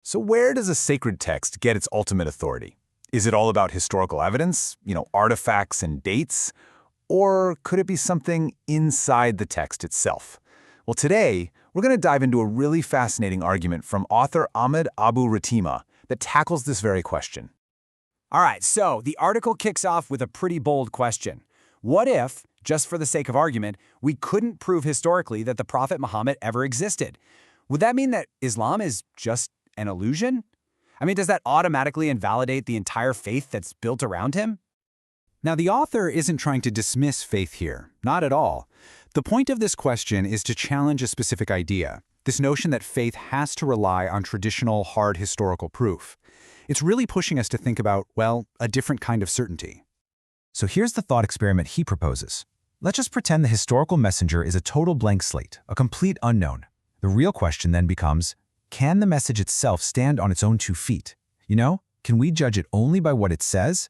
So where does a sacred text get its ultimate authority? Is it all about historical evidence, artifacts and dates? Or could it be something inside the text itself? Well, today, we're going to dive into a really fascinating argument from author Ahmed Abu Artema that tackles this very question. All right, so the article kicks off with a pretty bold question. What if, just for the sake of argument, we couldn't prove historically that the Prophet Muhammad ever existed? Would that mean that Islam is just an illusion? Does that automatically invalidate the entire faith that's built around him? Now, the author isn't trying to dismiss faith here, not at all. The point of this question is to challenge a specific idea, this notion that faith has to rely on traditional, hard historical proof. It's really pushing us to think about, well, a different kind of certainty. So here's the thought experiment he proposes. Let's just pretend the historical messenger is a total blank slate, a complete unknown. The real question then becomes, can the message itself stand on its own 2 feet? Can we judge it only by what it says?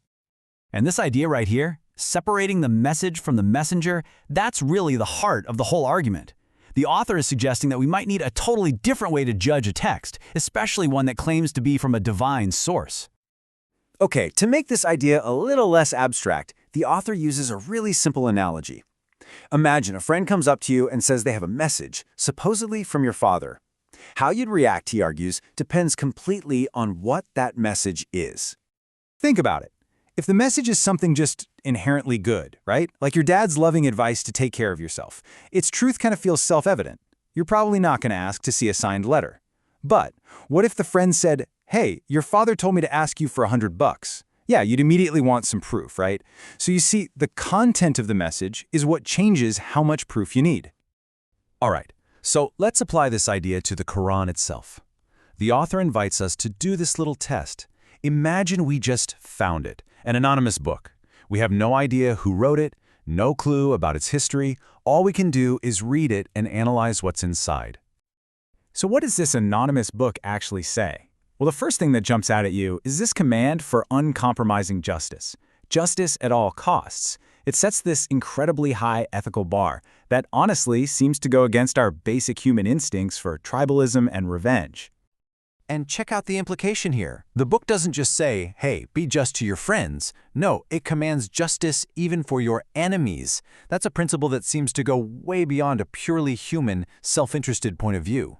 And this idea right here, separating the message from the messenger, that's really the heart of the whole argument. The author is suggesting that we might need a totally different way to judge a text, especially one that claims to be from a divine source. Okay, to make this idea a little less abstract, the author uses a really simple analogy. Imagine a friend comes up to you and says they have a message, supposedly from your father. How you'd react, he argues, depends completely on what that message is. Think about it. If the message is something just inherently good, right? Like your dad's loving advice to take care of yourself, its truth kind of feels self-evident. You're probably not going to ask to see a signed letter. But what if the friend said, hey, your father told me to ask you for $100? Yeah, you'd immediately want some proof, right? So you see, the content of the message is what changes how much proof you need. All right, so let's apply this idea to the Qur'an itself. The author invites us to do this little test. Imagine we just found it, an anonymous book. We have no idea who wrote it, no clue about its history. All we can do is read it and analyze what's inside. So what does this anonymous book actually say? Well, the first thing that jumps out at you is this command for uncompromising justice. Justice at all costs. It sets this incredibly high ethical bar that honestly seems to go against our basic human instincts for tribalism and revenge. And check out the implication here. The book doesn't just say, hey, be just to your friends. No, it commands justice even for your enemies. That's a principle that seems to go way beyond a purely human, self-interested point of view.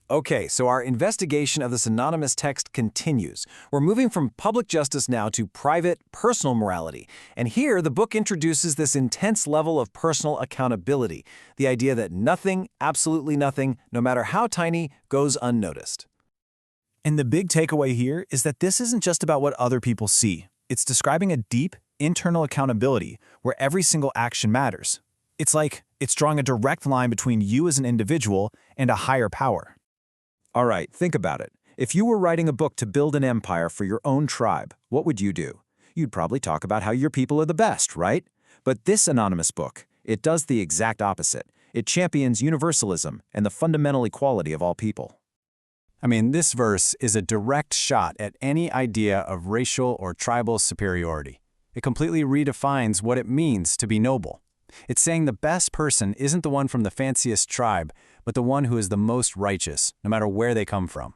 Okay, so our investigation of this anonymous text continues. We're moving from public justice now to private, personal morality. And here, the book introduces this intense level of personal accountability, the idea that nothing, absolutely nothing, no matter how tiny, goes unnoticed. And the big takeaway here is that this isn't just about what other people see. It's describing a deep, internal accountability where every single action matters. It's like it's drawing a direct line between you as an individual and a higher power. All right, think about it. If you were writing a book to build an empire for your own tribe, what would you do? You'd probably talk about how your people are the best, right? But this anonymous book, it does the exact opposite. It champions universalism and the fundamental equality of all people. This verse is a direct shot at any idea of racial or tribal superiority. It completely redefines what it means to be noble. It's saying the best person isn't the one from the fanciest tribe, but the one who is the most righteous, no matter where they come from.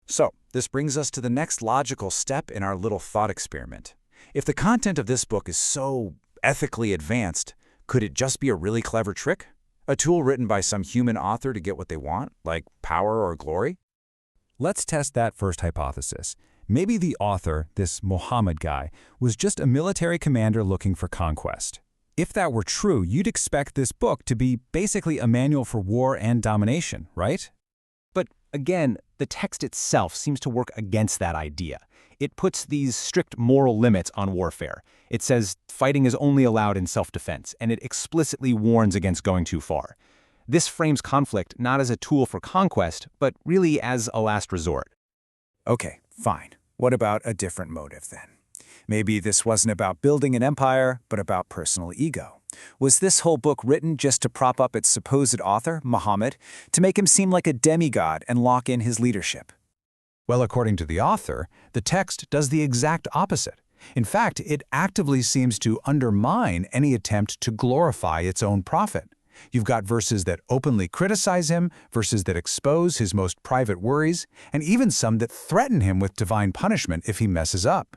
So, this brings us to the next logical step in our little thought experiment. If the content of this book is so ethically advanced, could it just be a really clever trick? A tool written by some human author to get what they want, like power or glory? Let's test that first hypothesis. Maybe the author, this Muhammad guy, was just a military commander looking for conquest. If that were true, you'd expect this book to be basically a manual for war and domination, right? But again, the text itself seems to work against that idea. It puts these strict moral limits on warfare. It says fighting is only allowed in self-defense, and it explicitly warns against going too far. This frames conflict not as a tool for conquest, but really as a last resort. Okay, fine. What about a different motive then? Maybe this wasn't about building an empire, but about personal ego. Was this whole book written just to prop up its supposed author, Muhammad, to make him seem like a demigod and lock in his leadership? Well, according to the author, the text does the exact opposite. In fact, it actively seems to undermine any attempt to glorify its own prophet. You've got verses that openly criticize him, verses that expose his most private worries, and even some that threaten him with divine punishment if he messes up.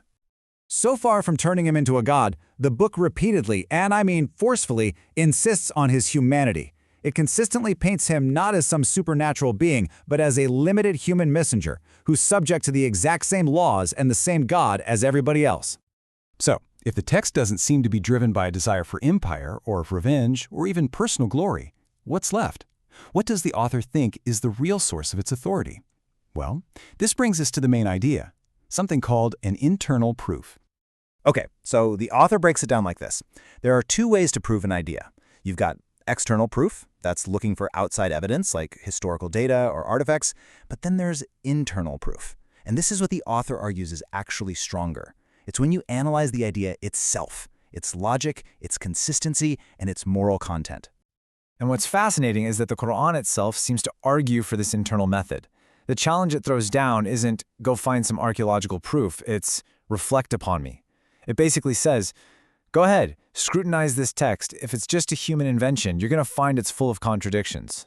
So far from turning him into a god, the book repeatedly, and I mean forcefully, insists on his humanity. It consistently paints him not as some supernatural being, but as a limited human messenger, who's subject to the exact same laws and the same God as everybody else. So, if the text doesn't seem to be driven by a desire for empire, or of revenge, or even personal glory, what's left? What does the author think is the real source of its authority? Well, this brings us to the main idea, something called an internal proof. Okay, so the author breaks it down like this. There are two ways to prove an idea. You've got external proof, that's looking for outside evidence like historical data or artifacts, but then there's internal proof. And this is what the author argues is actually stronger. It's when you analyze the idea itself, its logic, its consistency, and its moral content. And what's fascinating is that the Qur'an itself seems to argue for this internal method. The challenge it throws down isn't go find some archaeological proof, it's reflect upon me. It basically says, go ahead, scrutinize this text. If it's just a human invention, you're going to find it's full of contradictions.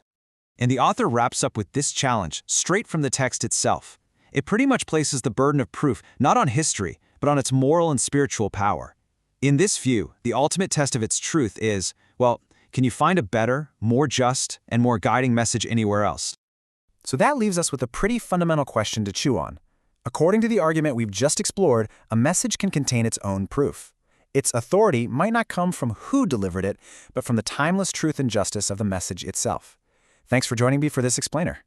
And the author wraps up with this challenge straight from the text itself. It pretty much places the burden of proof not on history, but on its moral and spiritual power. In this view, the ultimate test of its truth is, well, can you find a better, more just, and more guiding message anywhere else? So that leaves us with a pretty fundamental question to chew on. According to the argument we've just explored, a message can contain its own proof. Its authority might not come from who delivered it, but from the timeless truth and justice of the message itself. Thanks for joining me for this explainer.